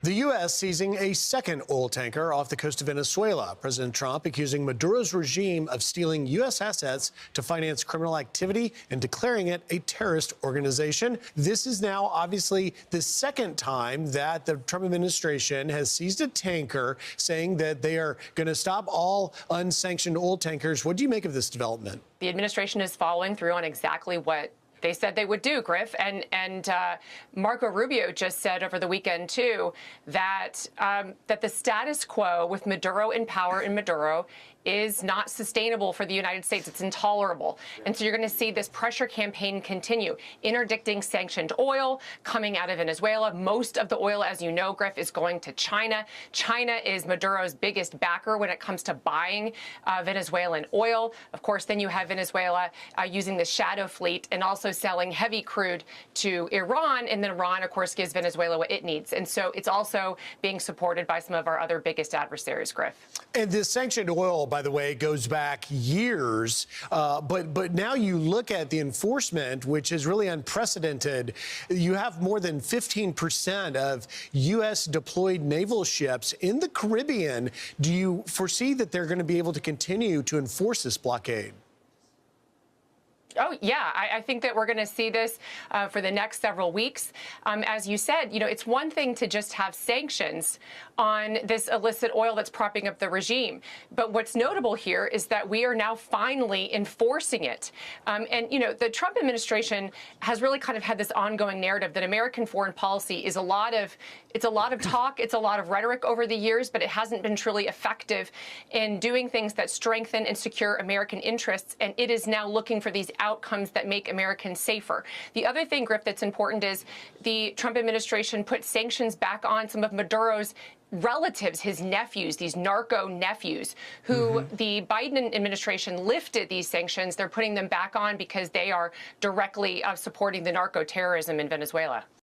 The U.S. seizing a second oil tanker off the coast of Venezuela. President Trump accusing Maduro's regime of stealing U.S. assets to finance criminal activity and declaring it a terrorist organization. This is now obviously the second time that the Trump administration has seized a tanker, saying that they are going to stop all unsanctioned oil tankers. What do you make of this development? The administration is following through on exactly what they said they would do, Griff. And Marco Rubio just said over the weekend, too, that that the status quo with Maduro in power in Maduro is not sustainable for the United States. It's intolerable. And so you're going to see this pressure campaign continue, interdicting sanctioned oil coming out of Venezuela. Most of the oil, as you know, Griff, is going to China. China is Maduro's biggest backer when it comes to buying Venezuelan oil. Of course, then you have Venezuela using the shadow fleet and also selling heavy crude to Iran. And then Iran, of course, gives Venezuela what it needs. And so it's also being supported by some of our other biggest adversaries, Griff. And this sanctioned oil, by the way, goes back years. But now you look at the enforcement, which is really unprecedented. You have more than 15% of U.S. deployed naval ships in the Caribbean. Do you foresee that they're going to be able to continue to enforce this blockade? Oh, yeah, I think that we're going to see this for the next several weeks. As you said, you know, it's one thing to just have sanctions on this illicit oil that's propping up the regime. But what's notable here is that we are now finally enforcing it. And, you know, the Trump administration has really kind of had this ongoing narrative that American foreign policy is a lot of talk, it's a lot of rhetoric over the years, but it hasn't been truly effective in doing things that strengthen and secure American interests. And it is now looking for these outcomes that make Americans safer. The other thing, Griff, that's important is the Trump administration put sanctions back on some of Maduro's relatives, his nephews, these narco nephews, who the Biden administration lifted these sanctions. They're putting them back on because they are directly supporting the narco terrorism in Venezuela.